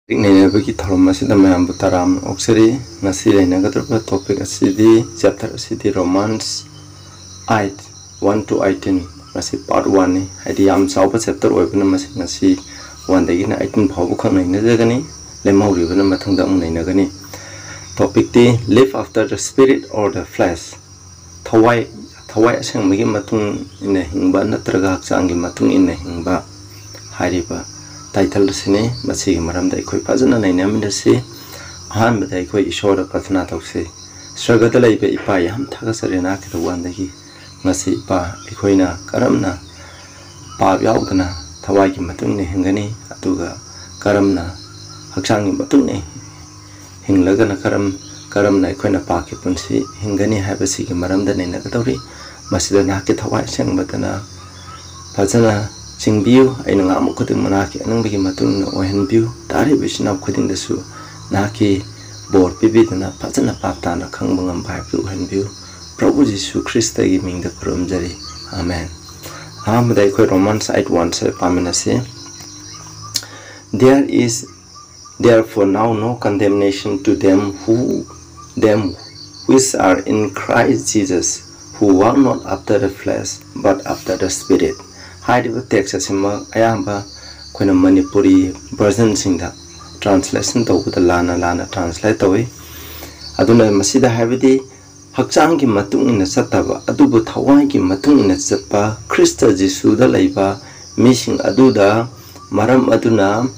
Bagi tholom asida mayam butaram oxeri ngasi laina gadrupa topic asidi chapter asidi Romans 8 1 to 18 ngasi part 1 ni haidi yam chawpa chapter oibna masi ngasi 1 dagi na 18 phabu khang naina jagani lemhauri bana mathangda ang naina gani topic ti live after the spirit or the flesh thawai asang magi matung ina hingba natraga haksangi matung ina hingba hariba title sini masih maram dai koi pazana nai nam dasi han badai koi ishora prathna tawse sraga lai be ipa yam thaga sarena ki wan dagi ngasi pa ikoina karamna pa yaudana thawai ki matung ne hingani atuga karamna haksangi matung ne hinglagana karamna ikoina pa ki punsi hingani habasi ki maram da nei na tawri masida na ki thawai sang batana pazana Singbiu ay nga mo kuting manaki anong bigi matun na ohen biu tari bisinaw kuting dasu naki bor pibid na pazana papta na kang mga mpaipu ohen biu Prabhu Jisu Krista gi mingda kurum jari Amen. Maday ko Romans 8:1 sa paminasi There is therefore now no condemnation to them which are in Christ Jesus, who walk not after the flesh but after the Spirit. Haidiba text asima ayamba koina Manipuri version singda translation tawuda lana translate tawi aduna masida habidi hakchang gi matung ina sataba adubu thawai gi matung ina satpa Krista Jisu da laiba missing aduda maram aduna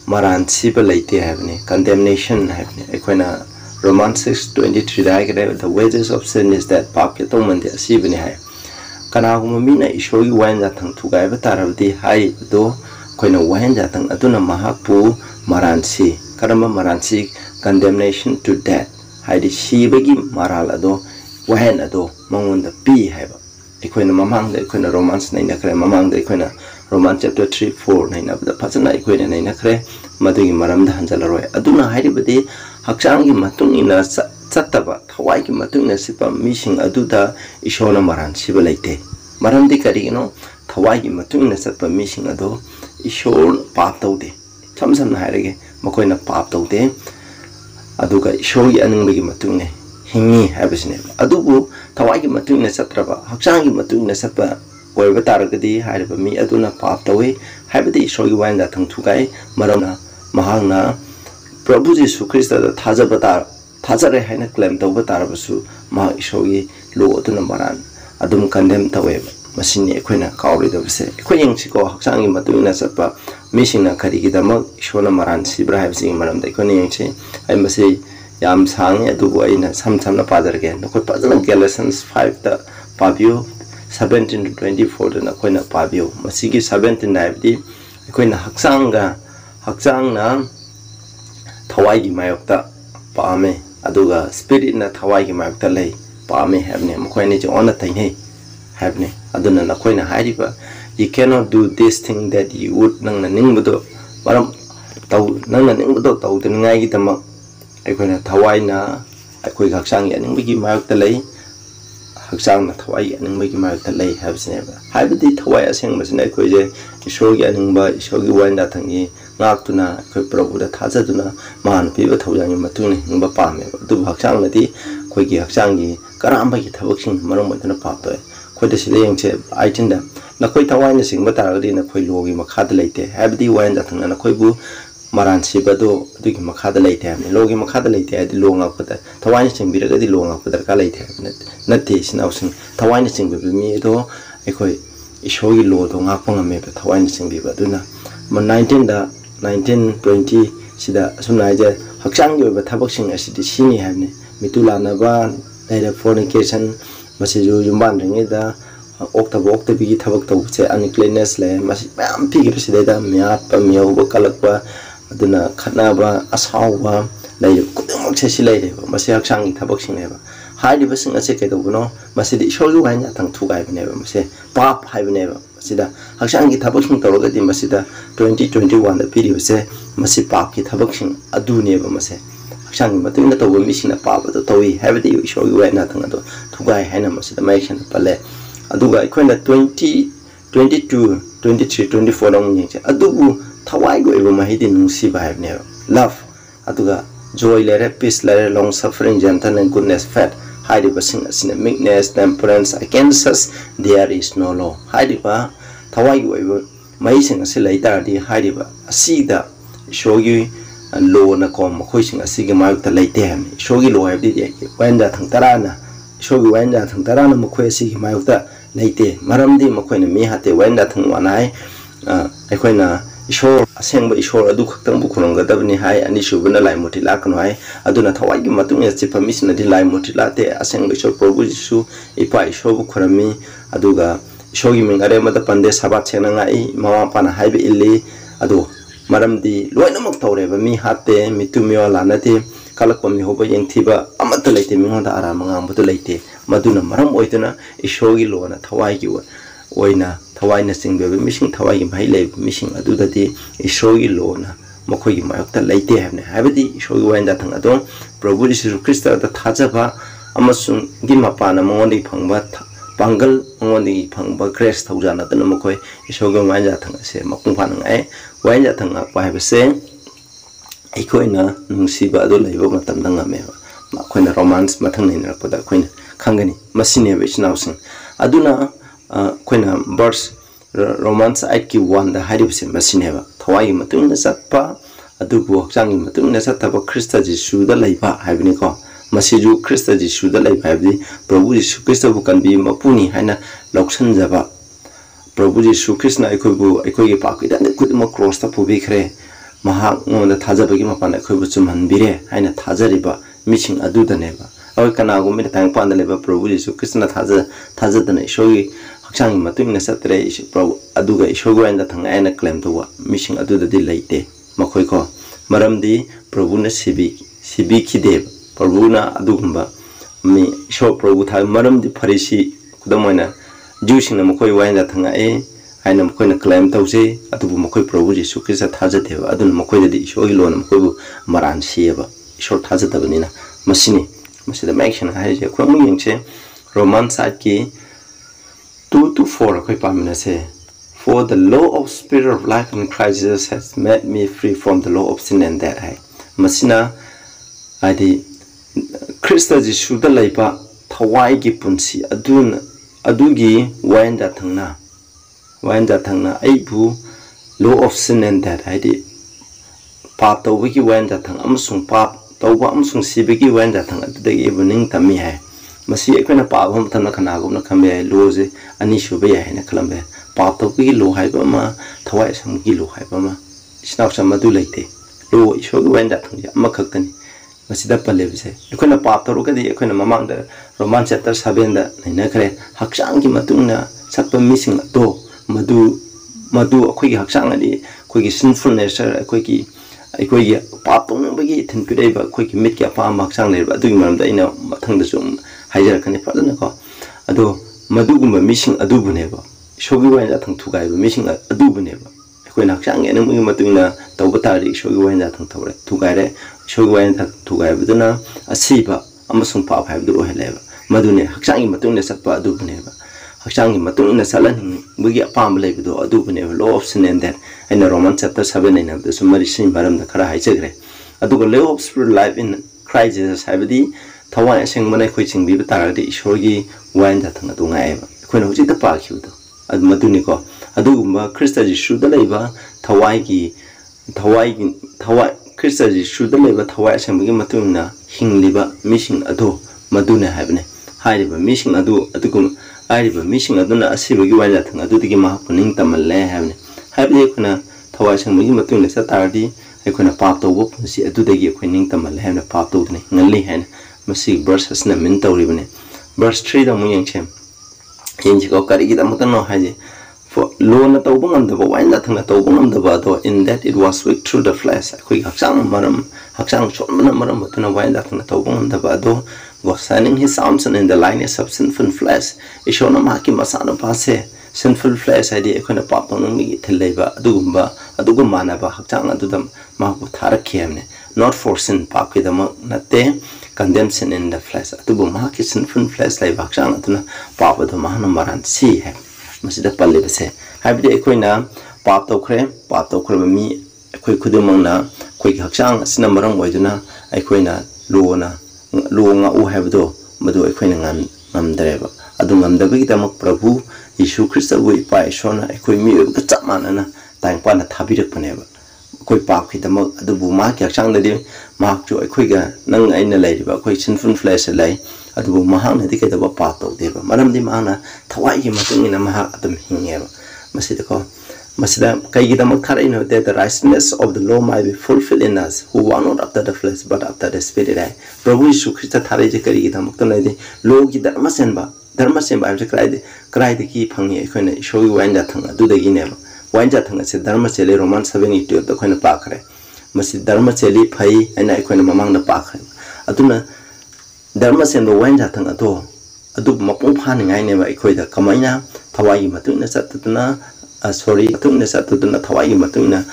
maran siba laite habni condemnation habni ekoina Romans 6:23 da the wages of sin is that pap ke tongman de asibni hai kana mina ishogi wayan jatang tugai batarabdi hai do koina wayan jatang aduna mahapu maransi karama maransi condemnation to death haidi sibagi maral ado wayan ado mangonda pi haiba ikoina mamangda ikoina Romans naina kare mamangda ikoina Romans chapter 3:4 naina bada phajana ikoina naina kare madugi maramda hanjalaroi aduna haidi badi haksangi matung ina Sataba, Hawaii matung na sipa missing aduda ishona maran siba laite. Maram di kari no Hawaii matung na sipa missing ado ishon pap taude. Samsam na hairege makoi na pap taude. Aduga ishogi anung bagi matung ne hingi habisne. Adubu Hawaii matung na satraba haksangi matung na sipa oy bataragadi haireba mi aduna pap tawe haibadi ishogi wanda thang thugai maram na mahang na Prabhu Jisu Krista da thaja batar Thazare haina claim tawba tarabasu ma ishogi lo aduna maran adum condemn tawe masini ekoina kawri dabse ekoyeng chiko haksangi matuina satpa misina kharigi dama ishona maran sibra habsi maram dai koni yengche ai masi yam sang adubu aina samna padarge nokoi pazana Galatians 5 ta pabio 17 to 24 na koina pabio masigi 17 naibdi ekoina haksanga na Thawaigi mayokta paame aduga spirit na Thawaigi mayokta lay paame habne makoini je ona taine habne aduna na koina hariba you cannot do this thing that you would nang na ningbudo maram taw nang na ningbudo taw tin ngai gi tama aikoina Thawai na akoi haksangi aningbigi mayokta lay haksang na Thawaigi aningbigi mayokta lay habsne ba habidi Thawai aseng masina akoi je ishogi aningba ishogi wanda thangi ngakuna koi Prabhu da thajaduna man piba thawjangi matune hingba pame du haksang nadi koi gi haksang gi karamba gi thabaksing marom modana papto koi da sile yengche aitinda na koi Thawai na singba taragdi na koi logi makhad leite habdi wayan da thangna na koi bu maran sibado dugi makhad leite amne logi makhad leite adi longa pada Thawai na singbiraga di longa pada ka leite natti sinausing Thawai na singbi mi do ekoi ishogi lo do ngakpanga me ba Thawai na singbi ba duna 1920 sida sunaje haksangi oba thabaksing asidi sini habne mitulana ba laida fornication masiju yumban ringida okta bigi thabak tawche uncleanness le masi bam pigi sida miat pa miyaw kalakpa aduna khanaba asawa laida kudum chesi laida masi haksangi thabaksing neba haidi basing ase kedobuno masidi ishogi wanya tang thugai bneba masi pap haibneba sida haksangi thabaksing tawragadi masida 2021 da piribse masi pap ki thabaksing aduneba mase haksangi matina tawba misina pap da tawi habidi ishogi wena tanga do thugai haina masida maikhan pale aduga ikoina 2022 23 24 dong yengche adubu Thawai go eba mahidi nungsi ba habne love aduga joy lere peace lere long suffering gentleness goodness faith haidiba sing asina meekness temperance against us there is no law haidiba thawai oiba mai sing asi leitardi haidiba asida shogi law na kom khoi sing asigi mayukta leite ham shogi law habdi wanda thang tarana shogi wanda thang tarana mkhoi asigi mayukta leite maramdi mkhoi na mi hate wanda thang wanai aikoina ishor asengba ishor adu khaktang bu khurang gadabni hai ani shubuna lai mutila kanu hai aduna thawai gi matung ya chipa misna di lai mutila te asengba ishor prabhu jisu ipa ishor bu khurami aduga shogi mingare mata pande sabat chena ngai mama pana haibe illi adu maramdi loina mak tawreba mi hatte mitumyo lanate kalakpa mi hoba yengthiba amata leite mingonda ara manga butu leite maduna maram oituna ishogi lona thawai gi oina thawai na singbe missing thawai gi mai le missing adudati ishogi lona makhoi gi mayokta leite habne habedi ishogi wainda thang ado prabhu jisu krista da thajaba amasung gi mapana mongondi phangba pangal mongondi phangba grace thawjana tana makhoi ishogi wainda thang ase makung phan ngai wainda thang pa habse aikoina nungsiba adu leiba matam danga me makhoi romance mathang nei na pada khoina khangani masine wechnausing aduna koina verse romance 8:1 da haribse masineba thawai matung na satpa adubu haksangi matung na sataba krista jisu da leiba habini ko masiju krista jisu da leiba habdi prabhu jisu krista bu kanbi mapuni haina loksan jaba prabhu jisu krishna aikobu aikogi pakida ne kudma cross ta pubi khre maha ngonda thajabagi mapana aikobu chumhan bire haina thajariba missing adu da neba awi kana go me tang panda leba prabhu jisu krishna thaja dana ishogi haksangi matung na satre isu prabhu aduga ishogi wanda thang aina claim to wa missing adu da di leite makhoi ko maramdi prabhu na sibi khide prabhu na adugumba mi isho prabhu tha maramdi farisi kudamoina jusing na makhoi wanda thang aina makhoi na claim tawse adubu makhoi prabhu jisu krishna thaja deba aduna makhoi di ishogi lona makhoi bu maran sieba isho thaja dabani na masini masida action hai je khurang yingche roman side ki 2-4 koi pamina se for the law of spirit of life in Christ Jesus has made me free from the law of sin and death hai masina adi Krista Jisu da laiba thawai gi punsi adugi wanda thangna aibu law of sin and death hai di pap tawgi wanda thang amsung pap tawba amsung sibigi wanda thang adudagi evening tami hai masi ekona pabam thana khanagum na khambe loje ani shube ya hena khalambe pap tawgi lo haiba ma thawai samgi lo haiba ma isnaw samadu leite lo ishogi wanda thang ya amakhakani masida palebse ekona pap taru kadi ekona mamang da roman chapter 7 da naina khare hakchang gi matungna satpa missing to madu akhoi gi hakchang ani khoi gi sinful nature akhoi gi pap tong bagi thin pidaiba khoi gi mit kya pa maksang lerba adu maramda ina mathang da sum haijar kani padana ko ado madugumba missing adubuneba shogi waina thang thugai ba missing adubuneba akhoi naksang ene mu matungna tawbatari shogi waina thang thawre thugai re shogi waina thang thugai buduna asiba amasung pa phai du heleba madune haksangi matungna satpa adubuneba haksangi matungna salan bugi apam lebido adubuneba law of sin and that in Roman chapter 7 ina the summary sin baram da khara haijagre aduga law of spirit life in Christ Jesus habidi thawai aseng manai khoi chingbi bataradi ishorgi waina thang adu ngaeba khoi hoji da pa khiudo ad maduni ko adugumba Krista Jisu da leiba thawai Krista Jisu da leiba thawai aseng bagi matungna hingliba missing ado maduna habne haiba missing adu adugum aiba missing aduna asibagi waina thang adu digi ma puning tamalle habne habde kuna thawai aseng bagi matungna satardi ekuna pap to wo si adu digi khoining tamalle habne pap to ne ngali hen masi verse hasna min tawribne verse 3 da mu yangchem yenji ko kari gida mutano haje for lo na tawbangam da waina thangna tawbangam da ba do in that it was weak through the flesh khoi haksang chonmana maram mutana waina thangna tawbangam da ba do was signing his Samson in the likeness of sinful flesh ishona maki masana pase sinful flesh idea ekona pap tong ngi thileba adugumba na ba haksang adudam ma bu tharakhemne not for sin pap kidama nate condemnation in the flesh adubu ma ki sinful flesh lai haksang aduna pap adu mahana maran si hai masida palle base habide ekoina pap to khre mi ꯑꯩꯈꯣꯏ ꯈꯨꯗꯤꯡꯃꯛꯅ ꯑꯩꯈꯣꯏꯒꯤ ꯍꯛꯆꯥꯡ ꯑꯁꯤꯅ ꯃꯔꯝ ꯑꯣꯏꯗꯨꯅ ꯑꯩꯈꯣꯏꯅ ꯂꯣ ꯉꯥꯛꯎ ꯍꯥꯏꯕꯗꯣ ꯃꯗꯨ ꯑꯩꯈꯣꯏꯅ ꯉꯝꯗ꯭ꯔꯦꯕ ꯑꯗꯨ ꯉꯝꯗꯕꯒꯤꯗꯃꯛ ꯄ꯭ꯔꯚꯨ ꯌꯤꯁꯨ ꯈ꯭ꯔꯤꯁꯇꯕꯨ ꯏꯄꯥ ꯏꯁꯣꯔꯅ ꯑꯩꯈꯣꯏ ꯃꯤꯑꯣꯏꯕꯒ ꯆꯞ ꯃꯥꯟꯅꯅ ꯇꯥꯏꯕꯪꯄꯥꯟꯗ ꯊꯥꯕꯤꯔꯛꯄꯅꯦꯕ ꯑꯩꯈꯣꯏ ꯄꯥꯞꯀꯤꯗꯃꯛ ꯑꯗꯨꯕꯨ ꯃꯍꯥꯛꯀꯤ ꯍꯛꯆꯥꯡꯗꯗꯤ ꯃꯍꯥꯛꯁꯨ ꯑꯩꯈꯣꯏꯒ ꯅꯪ ꯑꯩꯅ ꯂꯩꯔꯤꯕ ꯑꯩꯈꯣꯏ sinful flesh ꯂꯩ ꯑꯗꯨꯕꯨ ꯃꯍꯥꯛꯅꯗꯤ ꯀꯩꯗꯧꯕ ꯄꯥꯞ ꯇꯧꯗꯦꯕ ꯃꯔꯝꯗꯤ ꯃꯍꯥꯛꯅ ꯊꯋꯥꯏꯒꯤ ꯃꯇꯨꯡ ꯏꯟꯅ ꯃꯍꯥꯛ ꯑꯗꯨꯝ ꯍꯤꯡꯉꯦꯕ masida kaigidamak tharino that the righteousness of the law might be fulfilled in us who walk not after the flesh but after the spirit. Prabhu Yishu Christa thareje karigidamak tonai law gi dharma senba amse krai de ki phangi ekhone ishogi wanja thanga dudagi neba wanja thanga se dharma chele Roman 7:12 da khone pakhre masi dharma cheli phai aina ekhone mamang na pakhre aduna dharma senba wanja thanga to adu mapung phani ngai neba ekhoida kamaina thawai matuna satuna sorry matuna satuna thawai matuna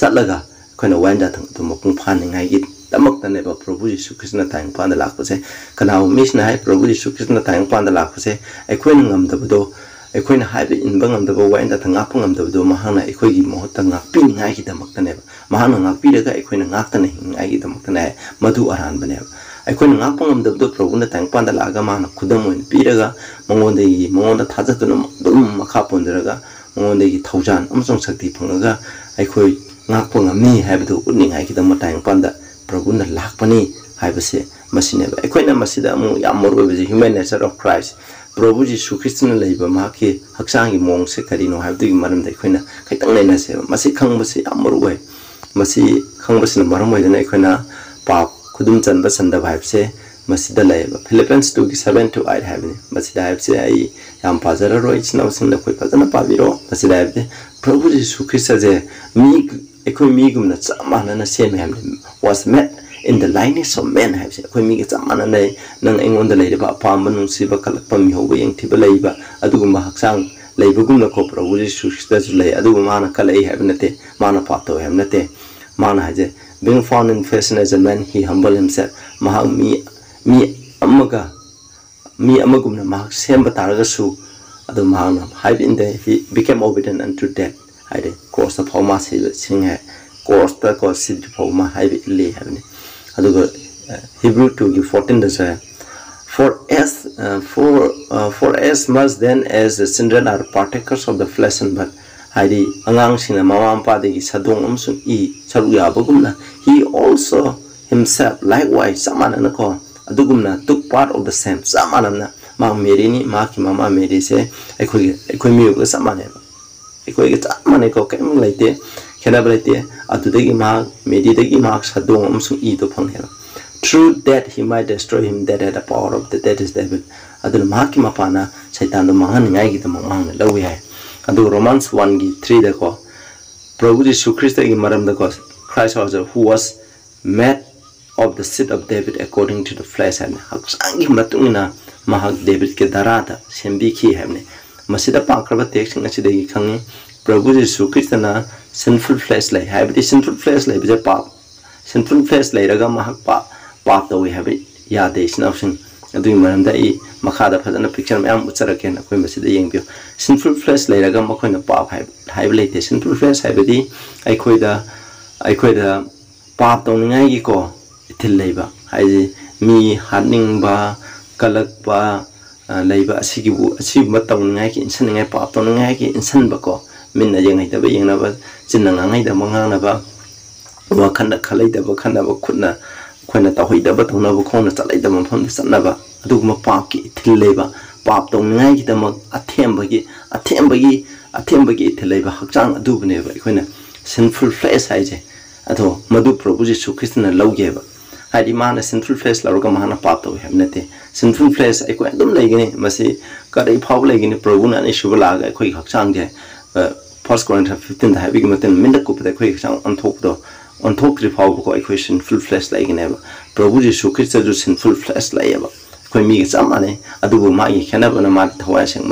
chatlaga khone wanja thanga to mapung phani ngai gi damak ta neba Prabhu Yishu Krishna tang panda lakpase kana misna hai Prabhu Yishu Krishna tang panda lakpase ekhoina ngamdabdo ekhoina haibe inba ngamdabo wanda thanga ngamdabdo mahana ekhoigi mohta ngakpi ngai gi damak ta neba mahana ngakpi daga ekhoina ngakta ne ngai gi damak ta ne madu aran baneba ekhoina ngakpa ngamdabdo Prabhu na tang panda laga mahana khudam oin piraga mongonda thajatuna dum makha pondiraga mongonda gi thaujan amsong sakti phangaga ekhoi ngakpa ngamni haibdo uningai gi damak tang panda Prabhu na lakpani haibase masineba ekhoi masida amu yam morobese human nature of Christ Prabhu Yishu Krishna leiba mahaki haksangi mongse karino haibdu maramda ekhoi kaitang naina se masi khangbase yam moroi masi khangbasina maram oidana ekhoi pap khudum chanba sanda haibse masida leiba Philippians 2:7-8 haibni masida haibse ai yam pazara roi chnaw singna khoi pazana pabiro masida haibde Prabhu Yishu Krishna je mi ekhoi mi gumna chamana na same hamni was met in the likeness of men have said ekhoi mi ga chamana nei nang engonda leiba apamba nungsiba kalakpa mi hoba yengthiba leiba adugumba haksang leiba gumna ko Prabhu Yishu Krishna ju lei adugu mana kalai habnate mana pato habnate mana haje being found in fashion as a man he humble himself mahak mi amagumna mahak semba taragasu adu mahana have in the he became obedient unto death haide cross the forma sing course the course forma have illy having adugo Hebrew 2:14 does for as much then as the children are partakers of the flesh and blood haidi angang sina mama pa de sadong amsung I saru yabagumna he also himself likewise samana ko adugumna took part of the same samana ma merini ma ki mama meri se ekhoi mi ko samana ekhoi ga samana ko kem laite Kenabelete, Atudegi mark, Medidegi mark, Sadom, some eat upon him. True that he might destroy him that had the power of the dead is David. Adul Makimapana, Satan the Mahan, Nagi the Maman, Lowy. Adu Romans 1:3 the call. Prabhu Yishu Christa in Madam the cause, Christ also, who was made of the seed of David according to the flesh and Haksangi Matuna, Mahak David Kedarata, Sembiki Hamne. Masida Pakraba takes in a Sidegi Kangi. Prabhu Yishu Krishna sinful flesh lay have the sinful flesh lay with a pop sinful flesh lay raga mahak pop though we have it ya de snowsing doing madam day makada fazana picture me am utsaraken akoi masida yengpio sinful flesh lay raga makoina pop have lay the sinful flesh have the aikoi da pop tong ngai gi ko itil leiba hai mi haning ba kalak ba leiba asigi bu asigi matong ngai ki insan ngai pop tong ngai ki insan ba ko minna yengai da yengna ba jinna ngai da mangana ba wa khanda khalai da ba khanda ba khutna khoina ta hoi da ba thona ba khona chalai da mafam da sanna ba aduguma pap ki thillei ba pap tong ngai gi da ma athem ba gi thillei ba hakchang adu bne ba khoina sinful flesh hai je ado madu Prabhu Yishu Krishna lauge ba haidi mana sinful flesh laruga mahana pap to hamnate sinful flesh ai ko adum leigini masi kadai phau leigini Prabhu na ni shubala ga khoi hakchang je 1 Corinthians 15 the having matin minda ko pata khoi sang on top ri phau ko equation full flesh like never Prabhu Yishu Krishna ju sinful flesh like ba khoi mi ga chamane adubu ma gi khana bana ma thawai seng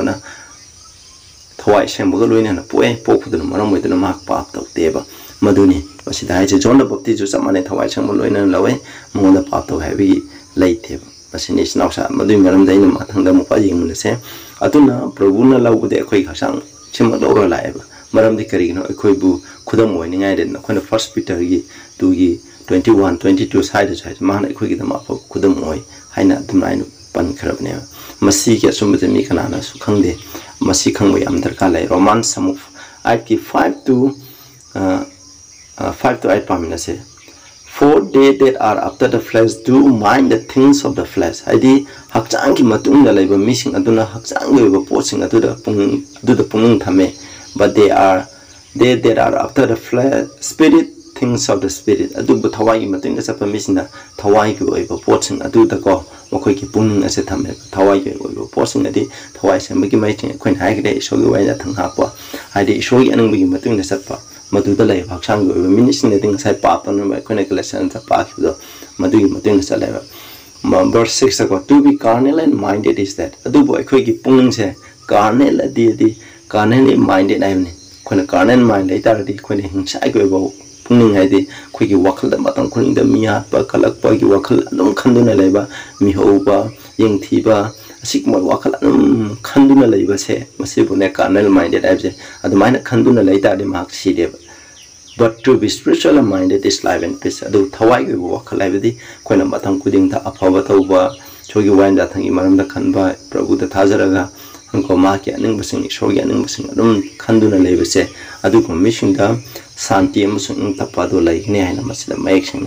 ba ga loina na poe pokhudu maram moiduna ma pap to teba maduni masida hai je John the Baptist ju chamane thawai seng loina lawe monda pap to heavy leite masini snausa madui maram daina ma thangda mo pa yeng mun se atuna Prabhu na lawu de khoi khasang chimma dora laeba maram di kari no ekoibu khudam oi ningai den khona first Peter gi 2 gi 21 22 side side man ekoi gi dama khudam oi haina dumai pan kharabne masi ke sumbe mi kana na su khangde masi khangbai am darka lai Romans samuf 8 ki 5 to 8 pamina se for they that are after the flesh do mind the things of the flesh haidi hakchang ki matung da laiba missing aduna hakchang laiba posing adu da pung thame but they that are after the flesh spirit things of the spirit adu bu thawai ki matung da sapa missing da thawai ki oiba posing adu da ko mokoi ki pung ase thame thawai ki oiba posing adi thawai se magi mai thing khoin hai gre so gi wai da thang ha pa haidi so gi anung bi matung da sapa madu da lai bhaksang go ministry ne ding sai pa pa no ko ne Galatians pa do madu gi matung sa lai verse 6 ko to be carnal and minded is that adu boy khoi gi pung se carnal adi carnal minded ai ne ko ne carnal mind lai tar di ko ne hingsa go bo pung hai di khoi gi wakhal da matang khuni da miya pa khalak pa gi wakhal dum khandu na lai ba mi ho ba yeng thi ba asik mo wakhal khandu na lai ba se masi bu ne carnal minded ai je adu mai na khandu na lai ta de mak si de but to be spiritual minded is life and peace adu thawai go wakhal ai di khoi na matang kuding ta aphawa tauba chogi wain da thangi maram da khanba prabhu da thajaraga ko ma ke aning basing shogi aning basing adum khandu na lai ba se adu ko mission da santi amusung tapado lai ne haina masila mayek sing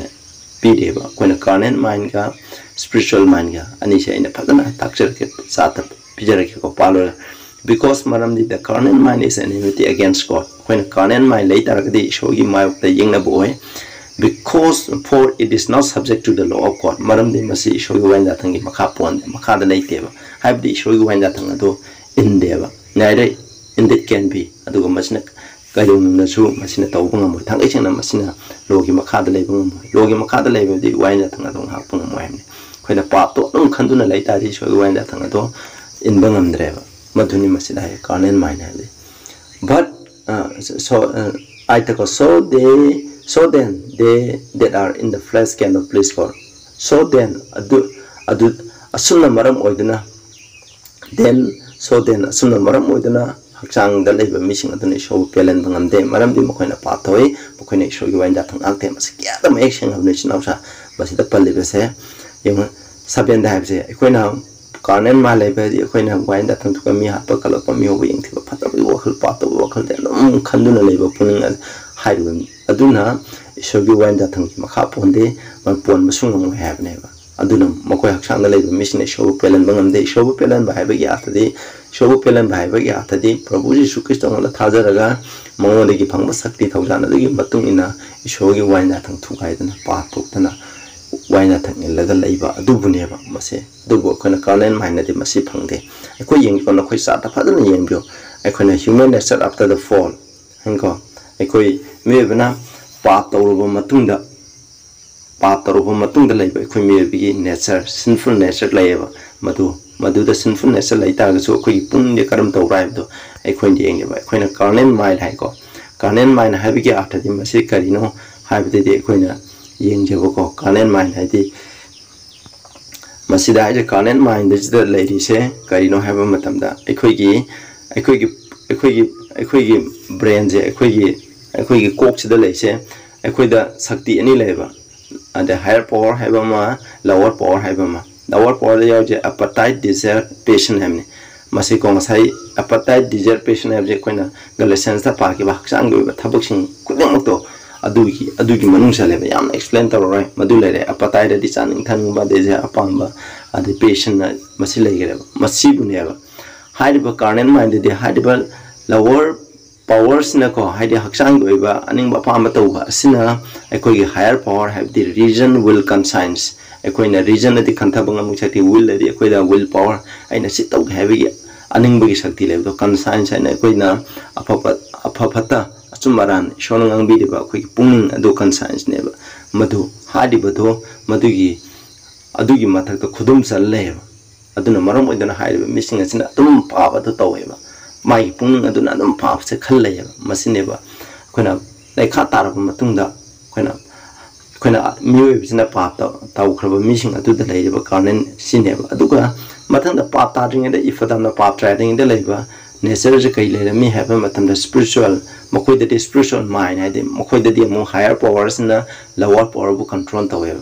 pi de ba ko na carnal mind ga spiritual mind ga ani se ina phadana takchar ke sata pijara ke ko palo because maram the carnal mind is an enmity against God when carnal mind later the shogi my the ying na boy because for it is not subject to the law of God maram the masi shogi wan da thangi makha pon makha da lai te ba have the shogi wan da thang ado in deba neither in that can be adu masina kayong na su masina taw bang mo thang ichang na masina logi makha da lai bang mo logi makha da lai ba di wan da thang ado ha pung mo ai khoi na pa to dum khandu na lai ta di shogi wan da thang ado in bangam dreba madhuni masida hai carnal mind hai but I take so then they that are in the flesh cannot please God so then adu asuna maram oiduna then asuna maram oiduna hakchang da leiba missing aduna show pelen bangam de maram di mokoina pathoi mokoina show gi wainda thang akte mas kya da mek sing hamne chinausa basida pallibe se yung saben da habse koina carnal ma lebe di koina wainda thang tu mi ha pa kala pa mi ho ying thi pa ta wo khal pa ta wo khal de no khanduna leba puning hairu aduna shogi wainda thang ki makha ponde man pon masung mo have ne ba aduna makoi hakchang da leba mission show pelen bangam de show pelen ba haiba ya ta de show pelen ba haiba ya ta de prabhu jisu kristo ngala thajaraga mangode gi phangba sakti thawjana de gi matung ina shogi wainda thang thu kai dana pa tok dana waina thang laga leiba adubune ba mase dubo khona carnal mind de masi phangde ko yeng ko na khoi sa ta phadana yeng bio khona human nature after the fall hangko khoi me bana pa tawruba matungda leiba khoi me bi nature sinful nature leiba madu da sinful nature lai ta ga so khoi pung de karam taw rai do khoi de yeng ba khoi na carnal mind hai ko carnal mind ha bi ge after the masi karino ha bi de khoi na yeng je ko carnal mind hai di masida je carnal mind is the lady se karino have matam da ekhoi gi brain je ekhoi gi kok sida lei se ekhoi da sakti ani leba and the higher power have ma lower power have ma lower power ya je appetite desire passion hamne masi ko ngasai appetite desire passion have je koina Galatians ta pa ki ba sang go thabak sing kudang to adugi manung sa leba yam explain to right madulere appetite di chaning thang ba de ja apamba adi patient na masi legere masi buneba haiba carnal mind de haiba lower powers na ko haidi haksang goiba aning ba pamba to ba sina ekoi gi higher power have the reason will conscience ekoi na reason di khantha banga mu chati will di ekoi da will power aina sit to have gi aning ba gi shakti leba conscience aina ekoi na apapata Sumaran, showing on video quick pung ado conscience never. Madu, hardy bado, madugi, adugi matter the kudum sal lever. Aduna maram with an hide missing as in a dum papa to tower. My pung aduna dum paps a color, masineva. Quena, like Katar matunda, quena, mules in a pap, tau crab missing ado the lady of a carnen sineva. Aduga, matan the pap touching in the if the pap trading in the labor. nature je kai le mi have matam da spiritual makoi da spiritual mind hai de makoi da mo higher powers na lower power bu control tawe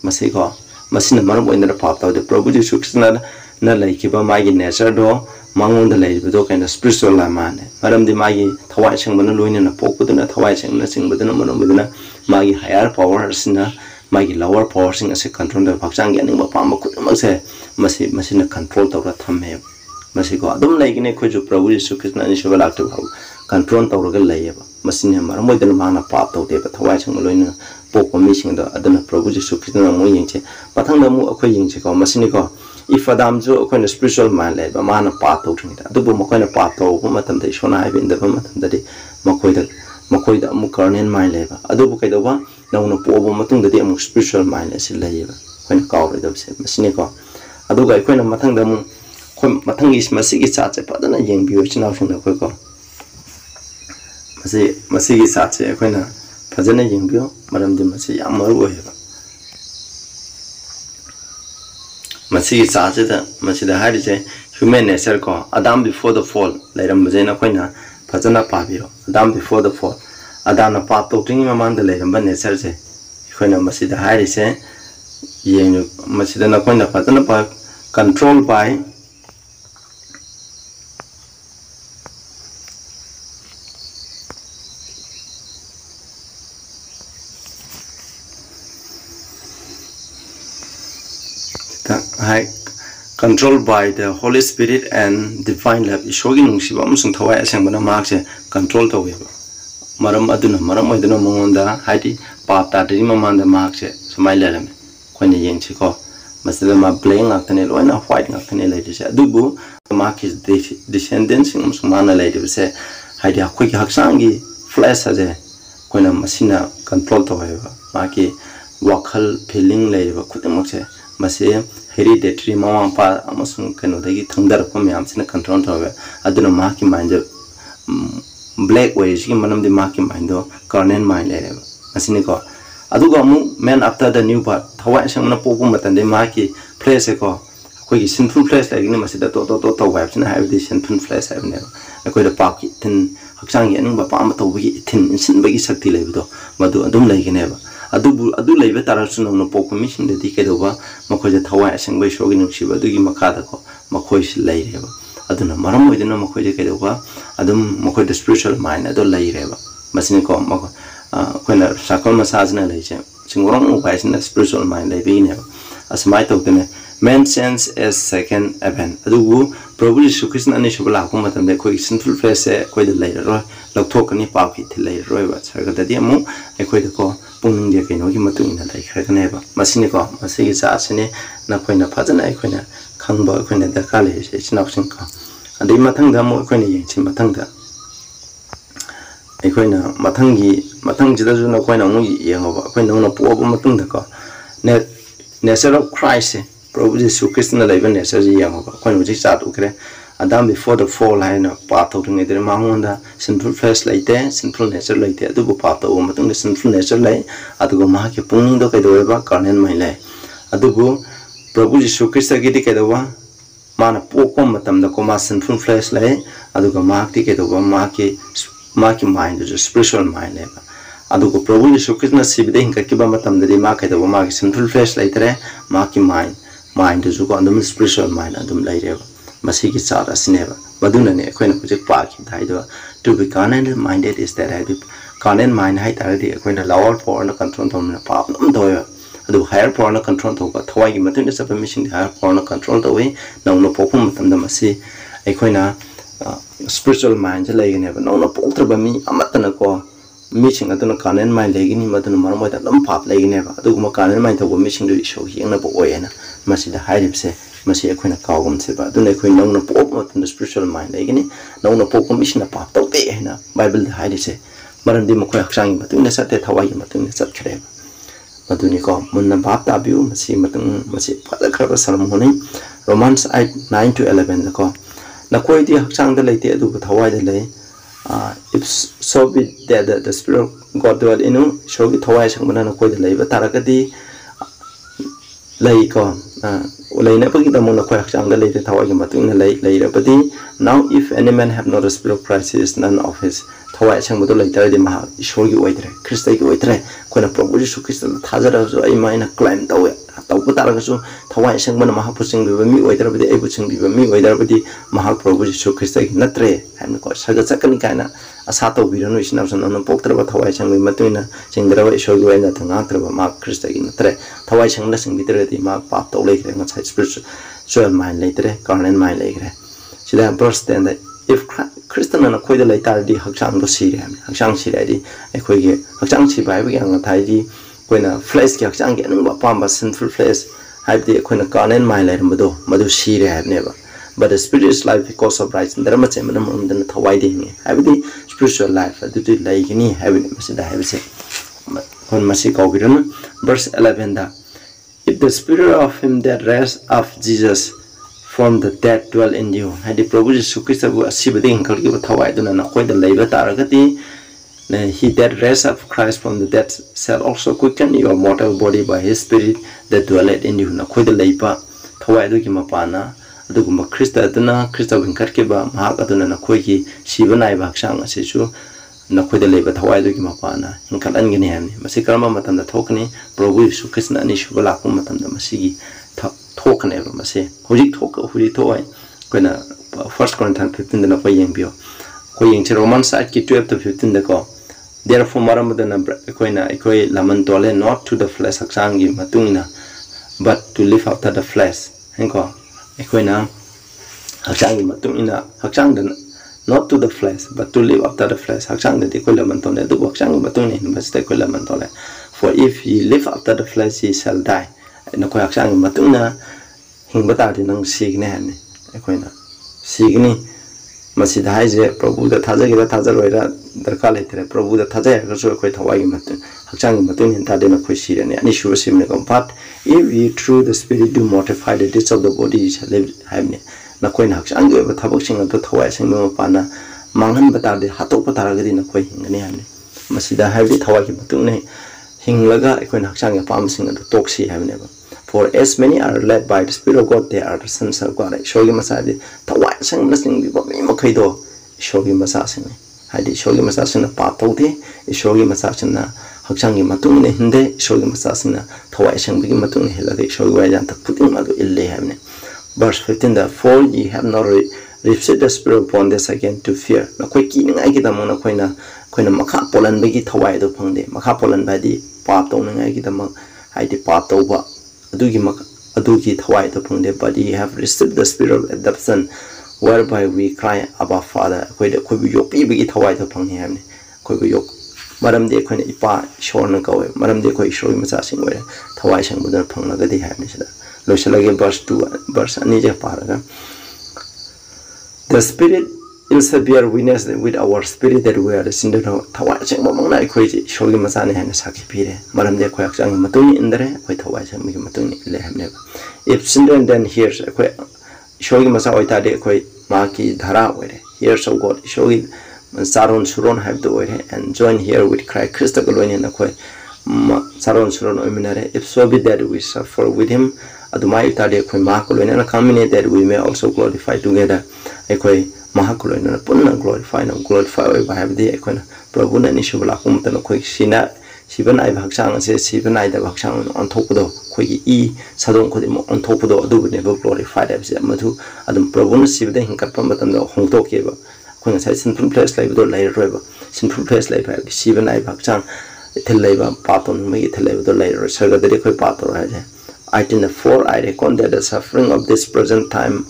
masi ko masina maram oina da pap taw de prabhu ji sukrishna na lai ki ba magi nature do mangon da lai do kind of spiritual la man maram di magi thawai sang ban loina na poku da thawai sang na sing badana maram badana magi higher powers na magi lower powers sing ase control da phakchang ya ning ba pam ku ma se masina control taw ra thamme masi ko adum lai gine ko jo prabhu ji sukrishna ni shoba lakta bhau control taw ra lai ba masina maram oida na mana pap taw de ba thawai sang loina poku mi sing da adana prabhu ji sukrishna mo ying che pathang da mu akhoi ying che ko masini ko if Adam jo akhoi spiritual mind le ba mana pap taw thing da adubu makoi na pap taw bu matam da shona hai bin da ba matam da de makoi da mu carnal mind le ba adubu kai da ba nauna po bu matung da de mu spiritual mind le sil lai ba khoi na kaw da se masini ko adu ga khoi na mathang da mu khoi mathang is masigi cha che pa da na yeng bi china phung da khoi ko masigi cha che khoi na phajana yeng bi maram di masi yam maru oi ba masigi cha che da masi da hari che human nature ko Adam before the fall lairam bajai na khoi na phajana pa bi Adam before the fall Adam na pa to ting ma man da lairam ba nature che khoi na masi da hari che yeng masi da na khoi na phajana pa controlled by controlled by the Holy Spirit and divine love. Ishogin nungsiba amusung thawai asang bana markse control taweba. Maram aduna maram oiduna mongonda haiti pata diri mamanda markse samai lerame. Koine yengchi ko masida ma blame ngakane loina white ngakane lady se. Adubu mark is descendants amusung mana lady se haiti akhoi ki haksangi flesh aje koina masina control taweba. Maki wakhal feeling leba khudamok se masi hereditary mama pa amasung kano dagi thangdar ko myam sina control tawe aduna ma ki mind black way ji manam de ma ki mind do carnal mind le asini ko aduga mu man after the new birth thawai sang na popu matan de ma ki place ko koi ki sinful place like ni masida to web sina have this sinful place have ne koi da pa ki tin haksang yen ba pa ma to bi tin sin ba gi sakti le do madu adum lai ne ba adu leibe tarasu no poku mission de dike do ba makoi ja thawai asang bai shogi nuksi ba dugi makada ko makoi si lai re ba aduna maram oidina makoi je ke do ba adum makoi the spiritual mind ado lai re ba masini ko mako koina sakol massage na lai che singorong upai sin spiritual mind lai be ne ba asmai to tene man sense as second event adu prabhu Jesu Krishna ani shubala ko matam de koi sinful face koi de lai ro lokthok ani pa ki thilai ro ba sarga da di amu ekoi de ko pung dia ke no gi matung ina lai khra kane ba masini ko masigi cha asini na koi na phajana ekoi na khangba ekoi na da ka le se chinap sing ka adi mathang da mo ekoi na yeng chin mathang da ekoi na mathang ji da ju na koi na mu yeng ba ekoi na po ba matung da ko nature of Christ Prabhu Jesu Krishna lai ban nature ji yeng ba koi no ji cha tu kre Adam before the fall hai na pa to ring de mangonda sinful flesh laite sinful nature laite adu bu pa to matung de sinful nature lai adu go ma ke pung do kai do ba carnal mai lai adu bu Prabhu Jesu Krishna gi de kai do ba mana po ko matam da ko ma sinful flesh lai adu go ma ti ke do ba ma ki mind the spiritual mind lai adu go Prabhu Jesu Krishna sibide hin ka ki ba matam de ma kai do ba ma ki sinful flesh lai tre ma ki mind ju ko andum spiritual mind andum lai re masigi chara sineba baduna ne koina project pa ki thai do to be carnal minded is that I be carnal mind hai tar di koina lower power na control thom na pa nam do adu higher power na control tho ba thawai gi matun de submission higher power na control do we no popum matam da masi koina spiritual mind je lai ne ba no potra ba mi amatana ko missing aduna carnal mind lai gi ni matun marmo da lam pap lai gi ne ba adu ma carnal mind tho missing do show hi na bo oena masi da high se masi akoina kawgum se ba dune koi nong na pop ma tun spiritual mind lai gini nong na pop mission na pap to te na bible da haide se maram di makoi haksang ma tun na sate thawai ma tun na sat khre ma dune ko mun na bap ta biu masi matun masi phada khra salam honi Romans 8:9 to 11 ko na koi di haksang da laite adu thawai da lai if so be that the spirit of God dwell in you shogi thawai sang bana na koi da lai ba tarakadi lai ko Now, if any man have not the spirit of Christ, he is none of his. Thawai Sangmadu later the Maha, Ishori Waitre, Christa Waitre, when a proposition Christian Tazara, I mine a climb away. Tawutarasu, Thawai Sangman Mahapusing with me, whether with the Abuching with me, whether with the Maha proposition Christa, Natre, and got Saga Kana, a Sato Viran, which now on the Pokra, Thawai Sang with Matuna, Singara, show you and the Natra, Mark Christa in the Tre, Thawai Sang blessing with the Mark Pato later, and such spiritual, so mine later, Garden mine later. She then burst then that if Christian and a quid later, the Haksang was see him, Haksang Shiradi, a quig, Haksang Shibai, young Taiji, when a flesh Haksang getting what Pamba sinful flesh, had the Queen of Garden mine later, Madu Shiri have never. But the spiritual life because of rights and drama than the Thawaigi, have the spiritual life, I do it like any having Masida have said. When Masiko verse 11 that if the spirit of him that rests of Jesus from the dead dwell in you, had the proposition Christabu Sibading Kalkiba Tawaidun and quite the labor Taragati, he that rests of Christ from the dead shall also quicken your mortal body by his spirit that dwelleth in you. Quite the labor Tawaidukimapana, Duguma Christa Duna, Christa Winkarkiba, Mahakaduna, Quaki, Shivanai Bakshang, Sisu, Naquid labor Tawaidukimapana, in Kalangani, Masikarama Matan the Tokani, Provisu Christian and Ishubalakum Matan the Masigi. Token ever must say, Hoji talk, Hoji toy, when a 1 Corinthians 15 the Napoying Bio, Quaying Roman side, 12 to 15 the go. Therefore, Maramadan Equina, Equa Lamantole, not to the flesh Haksangi, Matuna, but to live after the flesh. Henko, Equina, Haksangi, Matuna, Haksangan, not to the flesh, but to live after the flesh. Haksang the Equilamantole, the Waksang Matuni, but the Equilamantole. For if ye live after the flesh, ye shall die. No Koyaksang Matuna, hingba nang Signan, Equina. Signi Masidaise, Probu the Tazaga Tazaroida, the Calete, Probu the Tazaga, so quite Hawaii Matun, Haksang Matun and Tadena Quisi, and an issue was similar. But if ye through the spirit do mortify the deeds of the body, ye shall live having Nakoin Haksang, but Taboxing and Tawai Singapana, Mangan Batadi, Hatopataraga in a quaking and Masida have it Hawaii Matune. Hinglaga, Equin Haksang, promising and the Toxi have never. For as many are led by the Spirit of God, they are the sons of God. Show him Masadi, Tawai sang listening before Mokaido, show him assassin. I did show him assassin of Patoti, show him assassin, Haksangi Matun, Hinde, show him assassin, Tawai sang begin Matun Hill, show you where to put him out ille having. Verse 15 For ye have not received the Spirit upon this again to fear. No quaking, I get a monoquina, Quina Macapolan Begi Tawai the Ponde, Macapolan by the Paton and I get among I depart over Aduki Tawai the Ponde, but ye have received the Spirit of adoption, whereby we cry, Abba Father, quite a Kubiyo, Bigi Tawai the Pony Hamne, Kubiyo. Madam de Quina Ipa, Shorn and go, Madam de Quay show him assassin where Tawai Shang with the Ponga de Hamne. Losalagi verse 2, verse Anija Paraga. The Spirit is a bear witness with our spirit that we are the sin of Tawaching among like crazy, showing Masani and Sakipire, Madam de Quaxang Matuni in there, quite Tawaching Matuni, Lehem never. If Sindran then hears a showing Masaita de quite Maki Dhara with here's of God, showing Saron Suron have the way and join here with Christ Christa Galonian Aquay Saron Suron Ominare. If so be that we suffer with him, Adumai Tade Makulin and accompany that we may also glorify together. Equi Mahakulin and Puna glorify and glorify by have the Equina, Prabuna and Ishubalakum and a quick Shina, Shivan I Haksang says Shivan I the Haksang on top of the quick E, Sadon Kodim on top of the do never glorify them. Matu, Adam Prabuna Sivan Hinkapamat and the Hongtokiva, when I said simple place like the later river, simple place like Shivan I Haksang, the labor pattern, make it labor the later, Saga the Equi pattern. Item 4, I reckon that the suffering of this present time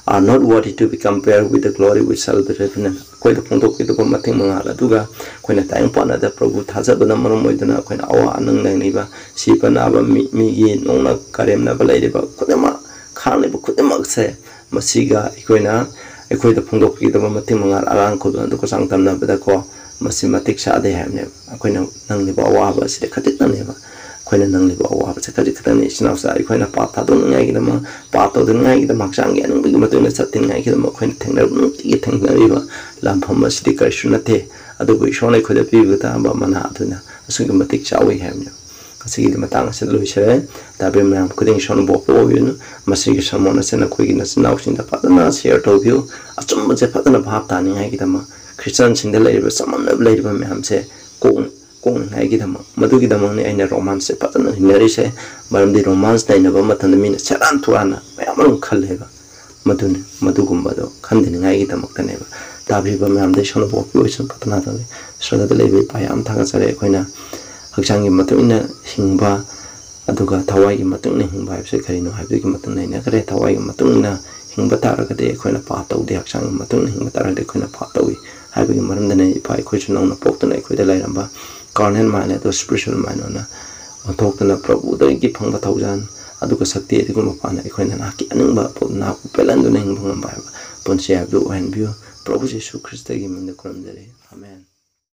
are not worthy to be compared with the glory which shall be revealed. Quite a point of the Mating Mangaladuga, when a time upon the Prabhu Tazabana Moidana, when our Ananga, Sipanaba, Migi, Nona, Karem, Nabalade, Kodema, Carnival Kodema, say, Masiga, Equina, Equate the point of the Mating Mangal, Aranko, and the Kosangtam Nabadako, Masimatic Shade have never. Aquina Nangibawa was the Katitan never. Quite a number of explanation of the Quina Pata, don't like them, Pato, the night, the Maxang, and we were doing a certain like them, Quentin, getting the river, Lampomas, the Christianate, Adobe Shone could have been with Amba Manhattan, a symptomatic shall we have you. ꯑꯁꯤꯒꯤ ꯃꯇꯥꯡ ꯑꯁꯤꯗ ꯂꯣꯏꯁꯤꯜꯂꯦ ꯇꯥꯕꯤꯔꯤꯕ ꯃꯌꯥꯝ ꯈꯨꯗꯤꯡ ꯏꯁꯣꯔꯅ ꯕꯣꯔ ꯄꯤꯕꯤꯌꯨ ꯃꯁꯤꯒꯤ ꯁꯔꯃꯣꯟ ꯑꯁꯤꯅ ꯑꯩꯈꯣꯏꯒꯤ ꯅꯆꯤꯟꯅꯥꯎꯁꯤꯡꯗ ꯐꯖꯅ ꯁꯤꯌꯔ ꯇꯧꯕꯤꯌꯨ ꯑꯆꯨꯝꯕꯁꯦ ꯐꯖꯅ ꯚꯥꯞ ꯇꯥꯅꯤꯡꯉꯥꯏꯒꯤꯗꯃꯛ ꯈ꯭ꯔꯤꯁꯇꯤꯌꯥꯟꯁꯤꯡꯗ ꯂꯩꯔꯤꯕ ꯆꯃꯝꯅꯕ ꯂꯩꯔꯤꯕ ꯃꯌꯥꯝꯁꯦ ꯀꯣꯛꯅꯤꯡꯉꯥꯏꯒꯤꯗꯃꯛ ꯃꯗꯨꯒꯤꯗꯃꯛꯅꯤ ꯑꯩꯅ ꯔꯣꯃꯥꯟꯁꯁꯦ ꯐꯖꯅ ꯍꯤꯡꯅꯔꯤꯁꯦ ꯃꯔꯝꯗꯤ ꯔꯣꯃꯥꯟꯁ ꯅꯩꯅꯕ ꯃꯇꯝꯗ ꯃꯤꯅ ꯁꯦꯔꯥꯟ ꯊꯨꯔꯥꯟꯅ ꯃꯌꯥꯝ ꯑꯃ ꯈꯜꯂꯦꯕ मधुगुम्बदो खन्दिनिङाइगिदमक्तनेबा ताबिबा म्यामदे सोनो बोपि ओइसन पतना तले श्रद्धा लेबे पायाम थागचरे अखोइना हक्चांगी मतुइना हिंबा अदुगा थवाइगी मतुइना हिंबा हाइबसे करिनो हाइबेगी मतुइना इना करे थवाइगी मतुइना हिंबा तारगदे अखोइना पा तौदे हक्चांगी मतुइना हिंबा तारगदे अखोइना पा तौइ हाइबेगी मरमदने इफा अखोइसु नौना पोक्तना अखोइदा लाइरंबा कार्नल माइंड अदो स्पिरिचुअल माइंड ओना ओथोक्तना प्रभुदगी फंगबा थौजान अदुगा शक्ति अदुगुम पाना अखोइना नाकि अनिंबा ना पेलंदुना हिंबा ngamba punsi abdu wan view प्रभु यीशु ख्रिस्ट की मंदिर खुरमजरे आमेन।